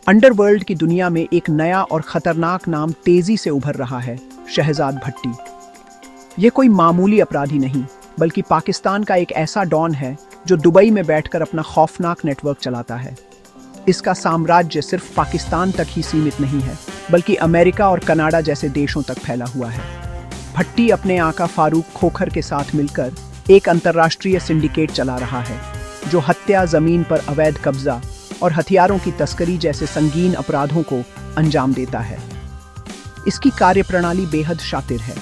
Underworld की दुनिया में एक नया और खतरनाक नाम तेजी से उभर रहा है, शहजाद भट्टी। ये कोई मामूली अपराधी नहीं, बल्कि पाकिस्तान का एक ऐसा डॉन है जो दुबई में बैठकर अपना खौफनाक नेटवर्क चलाता है। इसका साम्राज्य सिर्फ पाकिस्तान तक ही सीमित नहीं है, बल्कि अमेरिका और कनाडा जैसे देशों तक फैला हुआ है। भट्टी अपने आका फारूक खोखर के साथ मिलकर एक अंतर्राष्ट्रीय सिंडिकेट चला रहा है, जो हत्या, जमीन पर अवैध कब्जा और हथियारों की तस्करी जैसे संगीन अपराधों को अंजाम देता है। इसकी कार्यप्रणाली बेहद शातिर है।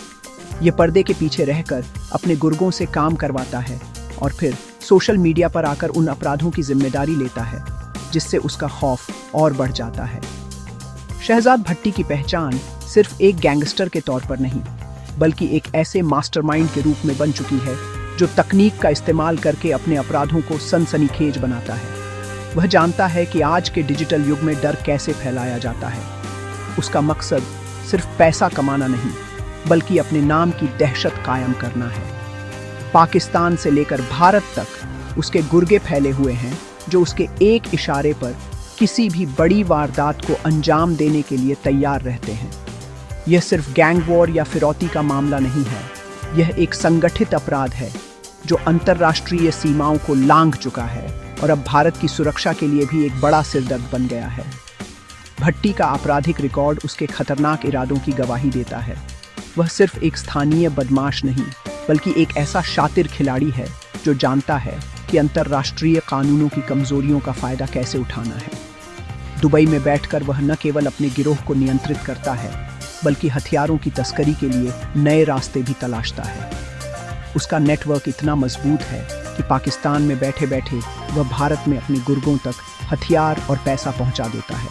ये पर्दे के पीछे रहकर अपने गुर्गों से काम करवाता है और फिर सोशल मीडिया पर आकर उन अपराधों की जिम्मेदारी लेता है, जिससे उसका खौफ और बढ़ जाता है। शहजाद भट्टी की पहचान सिर्फ एक गैंगस्टर के तौर पर नहीं, बल्कि एक ऐसे मास्टरमाइंड के रूप में बन चुकी है जो तकनीक का इस्तेमाल करके अपने अपराधों को सनसनीखेज बनाता है। वह जानता है कि आज के डिजिटल युग में डर कैसे फैलाया जाता है। उसका मकसद सिर्फ पैसा कमाना नहीं, बल्कि अपने नाम की दहशत कायम करना है। पाकिस्तान से लेकर भारत तक उसके गुर्गे फैले हुए हैं, जो उसके एक इशारे पर किसी भी बड़ी वारदात को अंजाम देने के लिए तैयार रहते हैं। यह सिर्फ गैंग वॉर या फिरौती का मामला नहीं है, यह एक संगठित अपराध है जो अंतर्राष्ट्रीय सीमाओं को लांघ चुका है और अब भारत की सुरक्षा के लिए भी एक बड़ा सिरदर्द बन गया है। भट्टी का आपराधिक रिकॉर्ड उसके खतरनाक इरादों की गवाही देता है। वह सिर्फ एक स्थानीय बदमाश नहीं, बल्कि एक ऐसा शातिर खिलाड़ी है जो जानता है कि अंतर्राष्ट्रीय कानूनों की कमजोरियों का फायदा कैसे उठाना है। दुबई में बैठकर वह न केवल अपने गिरोह को नियंत्रित करता है, बल्कि हथियारों की तस्करी के लिए नए रास्ते भी तलाशता है। उसका नेटवर्क इतना मजबूत है कि पाकिस्तान में बैठे बैठे वह भारत में अपने गुर्गों तक हथियार और पैसा पहुंचा देता है।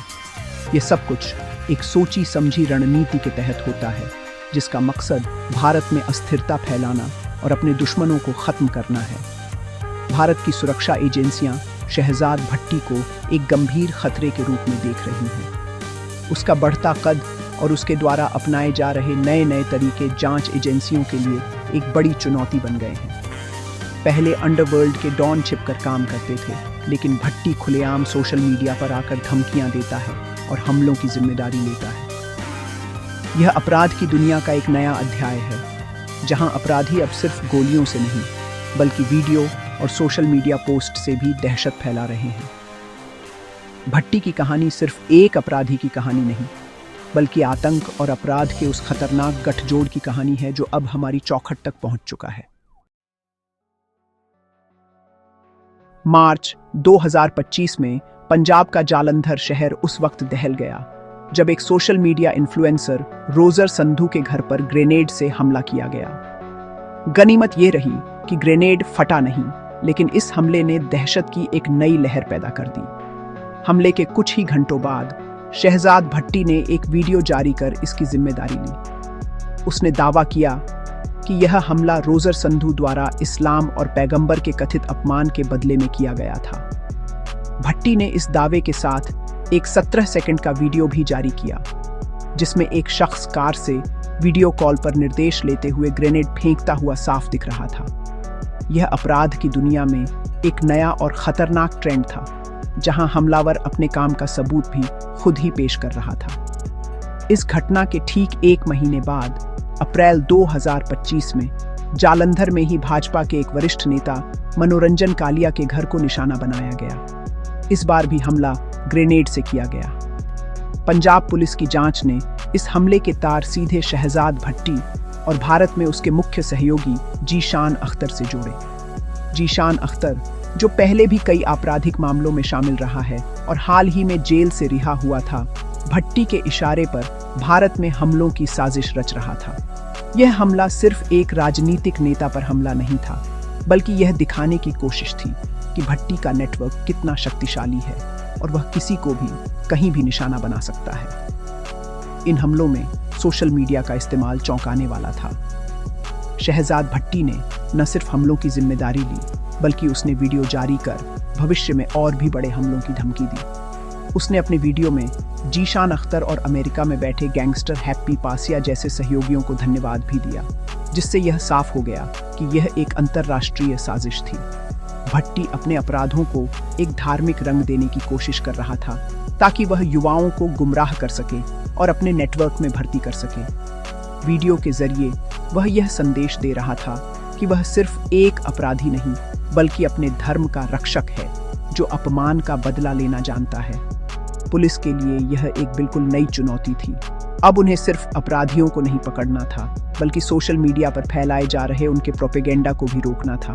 ये सब कुछ एक सोची समझी रणनीति के तहत होता है, जिसका मकसद भारत में अस्थिरता फैलाना और अपने दुश्मनों को खत्म करना है। भारत की सुरक्षा एजेंसियां शहजाद भट्टी को एक गंभीर खतरे के रूप में देख रही हैं। उसका बढ़ता कद और उसके द्वारा अपनाए जा रहे नए नए तरीके जांच एजेंसियों के लिए एक बड़ी चुनौती बन गए हैं। पहले अंडरवर्ल्ड के डॉन छिपकर काम करते थे, लेकिन भट्टी खुलेआम सोशल मीडिया पर आकर धमकियां देता है और हमलों की जिम्मेदारी लेता है। यह अपराध की दुनिया का एक नया अध्याय है, जहां अपराधी अब सिर्फ गोलियों से नहीं, बल्कि वीडियो और सोशल मीडिया पोस्ट से भी दहशत फैला रहे हैं। भट्टी की कहानी सिर्फ एक अपराधी की कहानी नहीं, बल्कि आतंक और अपराध के उस खतरनाक गठजोड़ की कहानी है जो अब हमारी चौखट तक पहुंच चुका है। मार्च 2025 में पंजाब का जालंधर शहर उस वक्त दहल गया जब एक social media influencer Roger Sandhu के घर पर ग्रेनेड से हमला किया गया। गनीमत ये रही कि ग्रेनेड फटा नहीं, लेकिन इस हमले ने दहशत की एक नई लहर पैदा कर दी। हमले के कुछ ही घंटों बाद शहजाद भट्टी ने एक वीडियो जारी कर इसकी जिम्मेदारी ली। उसने दावा किया कि यह हमला रोजर संधू द्वारा इस्लाम और पैगंबर के कथित अपमान के बदले में किया गया था। भट्टी ने इस दावे के साथ एक 17 सेकंड का वीडियो भी जारी किया, जिसमें एक शख्स कार से वीडियो कॉल पर निर्देश लेते हुए ग्रेनेड फेंकता हुआ साफ दिख रहा था। यह अपराध की दुनिया में एक नया और खतरनाक ट्रेंड था, जहां हमलावर अपने काम का सबूत भी खुद ही पेश कर रहा था। इस घटना के ठीक एक महीने बाद अप्रैल 2025 में जालंधर में ही भाजपा के एक वरिष्ठ नेता मनोरंजन कालिया के घर को निशाना बनाया गया। इस बार भी हमला ग्रेनेड से किया गया। पंजाब पुलिस की जांच ने इस हमले के तार सीधे शहजाद भट्टी और भारत में उसके मुख्य सहयोगी जीशान अख्तर से जोड़े। जीशान अख्तर, जो पहले भी कई आपराधिक मामलों में शामिल रहा है और हाल ही में जेल से रिहा हुआ था, भट्टी के इशारे पर भारत में हमलों की साजिश रच रहा था। यह हमला सिर्फ एक राजनीतिक नेता पर हमला नहीं था, बल्कि यह दिखाने की कोशिश थी कि भट्टी का नेटवर्क कितना शक्तिशाली है और वह किसी को भी कहीं भी निशाना बना सकता है। इन हमलों में सोशल मीडिया का इस्तेमाल चौंकाने वाला था। शहजाद भट्टी ने न सिर्फ हमलों की जिम्मेदारी ली, बल्कि उसने वीडियो जारी कर भविष्य में और भी बड़े हमलों की धमकी दी। उसने अपने वीडियो में जीशान अख्तर और अमेरिका में बैठे गैंगस्टर हैप्पी पासिया जैसे सहयोगियों को धन्यवाद भी दिया, जिससे यह साफ हो गया कि यह एक अंतर्राष्ट्रीय साजिश थी। भट्टी अपने अपराधों को एक धार्मिक रंग देने की कोशिश कर रहा था ताकि वह युवाओं को गुमराह कर सके और अपने नेटवर्क में भर्ती कर सके। वीडियो के जरिए वह यह संदेश दे रहा था कि वह सिर्फ एक अपराधी नहीं बल्कि अपने धर्म का रक्षक है जो अपमान का बदला लेना जानता है। पुलिस के लिए यह एक बिल्कुल नई चुनौती थी। अब उन्हें सिर्फ अपराधियों को नहीं पकड़ना था बल्कि सोशल मीडिया पर फैलाए जा रहे उनके प्रोपेगेंडा को भी रोकना था।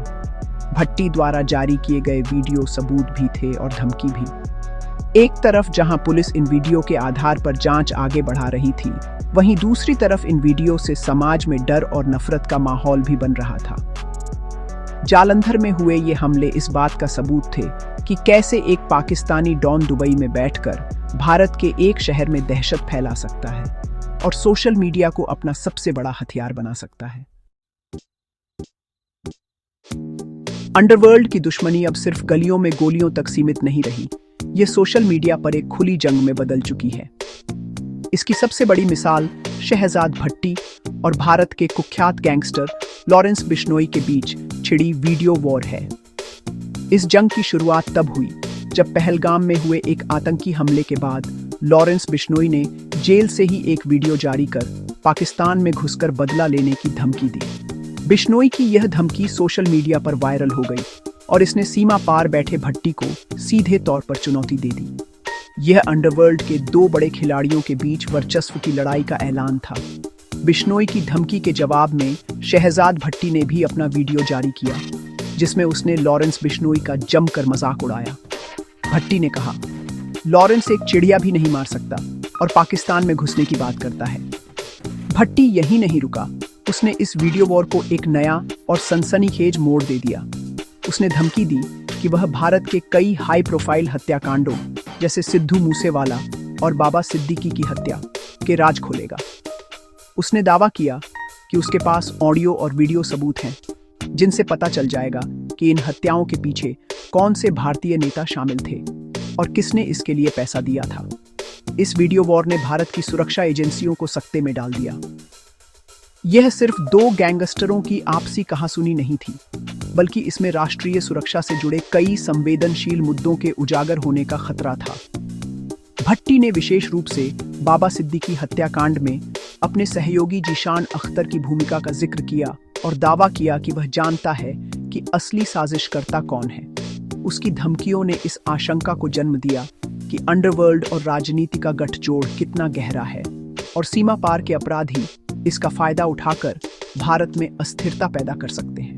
भट्टी द्वारा जारी किए गए वीडियो सबूत भी थे और धमकी भी। एक तरफ जहां पुलिस इन वीडियो के आधार पर जांच आगे बढ़ा रही थी, वहीं दूसरी तरफ इन वीडियो से समाज में डर और नफरत का माहौल भी बन रहा था। जालंधर में हुए ये हमले इस बात का सबूत थे कि कैसे एक पाकिस्तानी डॉन दुबई में बैठकर भारत के एक शहर में दहशत फैला सकता है और सोशल मीडिया को अपना सबसे बड़ा हथियार बना सकता है। अंडरवर्ल्ड की दुश्मनी अब सिर्फ गलियों में गोलियों तक सीमित नहीं रही, ये सोशल मीडिया पर एक खुली जंग में बदल चुकी है। इसकी सबसे बड़ी मिसाल शहजाद भट्टी और भारत के कुख्यात गैंगस्टर लॉरेंस बिश्नोई के बीच छिड़ी वीडियो वॉर है। इस जंग की शुरुआत तब हुई जब पहलगाम में हुए एक आतंकी हमले के बाद लॉरेंस बिश्नोई ने जेल से ही एक वीडियो जारी कर पाकिस्तान में घुसकर बदला लेने की धमकी दी। बिश्नोई की यह धमकी सोशल मीडिया पर वायरल हो गई और इसने सीमा पार बैठे भट्टी को सीधे तौर पर चुनौती दे दी। यह अंडरवर्ल्ड के दो बड़े खिलाड़ियों के बीच वर्चस्व की लड़ाई का ऐलान था। बिश्नोई की धमकी के जवाब में शहजाद भट्टी ने भी अपना वीडियो जारी किया जिसमें उसने लॉरेंस बिश्नोई का जमकर मजाक उड़ाया। भट्टी ने कहा, लॉरेंस एक चिड़िया भी नहीं मार सकता और पाकिस्तान में घुसने की बात करता है। भट्टी यही नहीं रुका, उसने इस वीडियो वॉर को एक नया और सनसनीखेज मोड़ दे दिया। उसने धमकी दी कि वह भारत के कई हाई प्रोफाइल हत्याकांडों जैसे सिद्धू मूसेवाला और बाबा सिद्दीकी की हत्या के राज खोलेगा। उसने दावा किया कि उसके पास ऑडियो और वीडियो सबूत हैं जिनसे पता चल जाएगा कि इन हत्याओं के पीछे कौन से भारतीय नेता शामिल थे और किसने इसके लिए पैसा दिया था। इस वीडियो वॉर ने भारत की सुरक्षा एजेंसियों को सकते में डाल दिया। यह सिर्फ दो गैंगस्टरों की आपसी कहासुनी नहीं थी, बल्कि इसमें राष्ट्रीय सुरक्षा से जुड़े कई संवेदनशील मुद्दों के उजागर होने का खतरा था। भट्टी ने विशेष रूप से बाबा सिद्दीकी हत्याकांड में अपने सहयोगी जीशान अख्तर की भूमिका का जिक्र किया और दावा किया कि वह जानता है कि असली साजिशकर्ता कौन है। उसकी धमकियों ने इस आशंका को जन्म दिया कि अंडरवर्ल्ड और राजनीति का गठजोड़ कितना गहरा है और सीमा पार के अपराधी इसका फायदा उठाकर भारत में अस्थिरता पैदा कर सकते हैं।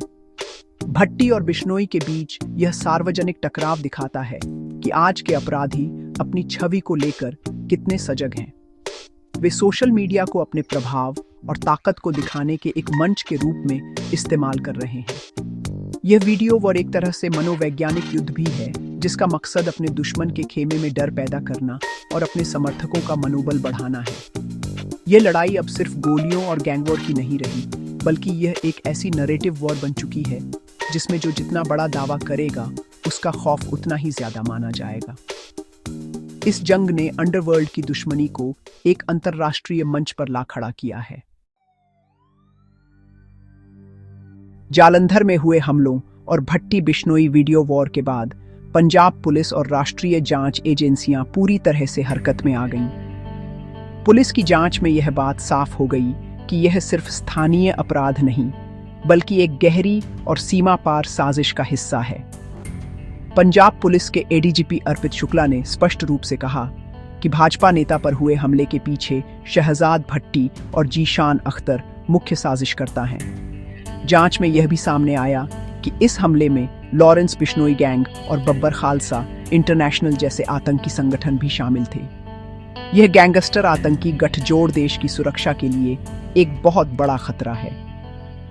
भट्टी और बिश्नोई के बीच यह सार्वजनिक टकराव दिखाता है कि आज के अपराधी अपनी छवि को लेकर कितने सजग हैं। वे सोशल मीडिया को अपने प्रभाव और ताकत को दिखाने के एक मंच के रूप में इस्तेमाल कर रहे हैं। यह वीडियो वॉर एक तरह से मनोवैज्ञानिक युद्ध भी है जिसका मकसद अपने दुश्मन के खेमे में डर पैदा करना और अपने समर्थकों का मनोबल बढ़ाना है। यह लड़ाई अब सिर्फ गोलियों और गैंगवॉर की नहीं रही, बल्कि यह एक ऐसी नैरेटिव वॉर बन चुकी है जिसमें जो जितना बड़ा दावा करेगा उसका खौफ उतना ही ज्यादा माना जाएगा। इस जंग ने अंडरवर्ल्ड की दुश्मनी को एक अंतर्राष्ट्रीय मंच पर ला खड़ा किया है। जालंधर में हुए हमलों और भट्टी बिश्नोई वीडियो वॉर के बाद पंजाब पुलिस और राष्ट्रीय जांच एजेंसियां पूरी तरह से हरकत में आ गईं। पुलिस की जांच में यह बात साफ हो गई कि यह सिर्फ स्थानीय अपराध नहीं, बल्कि एक गहरी और सीमा पार साजिश का हिस्सा है। पंजाब पुलिस के एडीजीपी अर्पित शुक्ला ने स्पष्ट रूप से कहा कि भाजपा नेता पर हुए हमले के पीछे शहजाद भट्टी और जीशान अख्तर मुख्य साजिशकर्ता हैं। जांच में यह भी सामने आया कि इस हमले में लॉरेंस बिश्नोई गैंग और बब्बर खालसा इंटरनेशनल जैसे आतंकी संगठन भी शामिल थे। यह गैंगस्टर आतंकी गठजोड़ देश की सुरक्षा के लिए एक बहुत बड़ा खतरा है।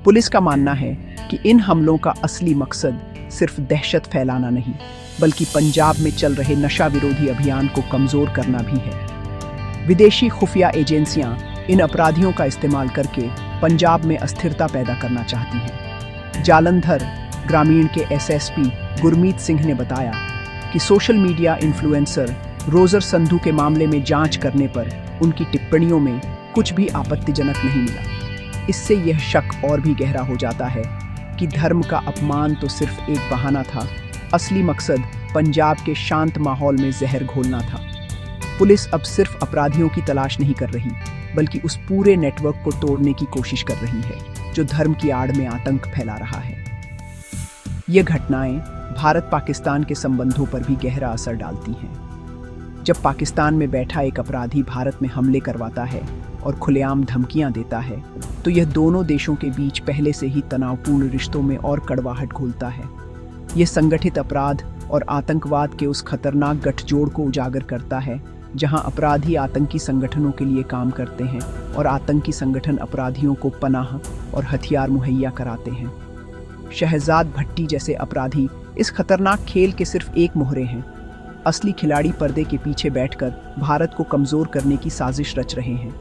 पुलिस का मानना है कि इन हमलों का असली मकसद सिर्फ दहशत फैलाना नहीं, बल्कि पंजाब में चल रहे नशा विरोधी अभियान को कमजोर करना भी है। विदेशी खुफिया एजेंसियां इन अपराधियों का इस्तेमाल करके पंजाब में अस्थिरता पैदा करना चाहती हैं। जालंधर ग्रामीण के एसएसपी गुरमीत सिंह ने बताया कि social media influencer Roger Sandhu के मामले में जांच करने पर उनकी टिप्पणियों में कुछ भी आपत्तिजनक नहीं मिला। इससे यह शक और भी गहरा हो जाता है जबकि धर्म का अपमान तो सिर्फ एक बहाना था। असली मकसद पंजाब के शांत माहौल में जहर घोलना था। पुलिस अब सिर्फ अपराधियों की तलाश नहीं कर रही, बल्कि उस पूरे नेटवर्क को तोड़ने की कोशिश कर रही है जो धर्म की आड़ में आतंक फैला रहा है। ये घटनाएं भारत पाकिस्तान के संबंधों पर भी गहरा असर डालती हैं। जब पाकिस्तान में बैठा एक अपराधी भारत में हमले करवाता है और खुलेआम धमकियां देता है, तो यह दोनों देशों के बीच पहले से ही तनावपूर्ण रिश्तों में और कड़वाहट घोलता है। यह संगठित अपराध और आतंकवाद के उस खतरनाक गठजोड़ को उजागर करता है जहां अपराधी आतंकी संगठनों के लिए काम करते हैं और आतंकी संगठन अपराधियों को पनाह और हथियार मुहैया कराते हैं। शहजाद भट्टी जैसे अपराधी इस खतरनाक खेल के सिर्फ एक मोहरे हैं। असली खिलाड़ी पर्दे के पीछे बैठकर भारत को कमजोर करने की साजिश रच रहे हैं।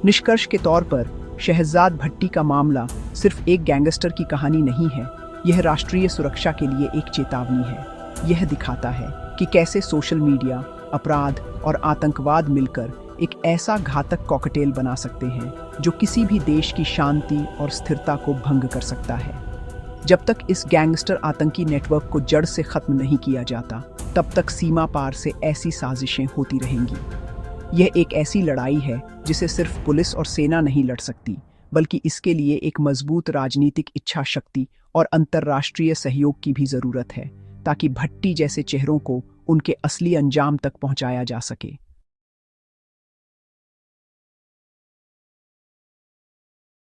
निष्कर्ष के तौर पर शहजाद भट्टी का मामला सिर्फ एक गैंगस्टर की कहानी नहीं है, यह राष्ट्रीय सुरक्षा के लिए एक चेतावनी है। यह दिखाता है कि कैसे सोशल मीडिया, अपराध और आतंकवाद मिलकर एक ऐसा घातक कॉकटेल बना सकते हैं जो किसी भी देश की शांति और स्थिरता को भंग कर सकता है। जब तक इस गैंगस्टर आतंकी नेटवर्क को जड़ से खत्म नहीं किया जाता, तब तक सीमा पार से ऐसी साजिशें होती रहेंगी। यह एक ऐसी लड़ाई है जिसे सिर्फ पुलिस और सेना नहीं लड़ सकती, बल्कि इसके लिए एक मजबूत राजनीतिक इच्छा शक्ति और अंतर्राष्ट्रीय सहयोग की भी जरूरत है, ताकि भट्टी जैसे चेहरों को उनके असली अंजाम तक पहुंचाया जा सके।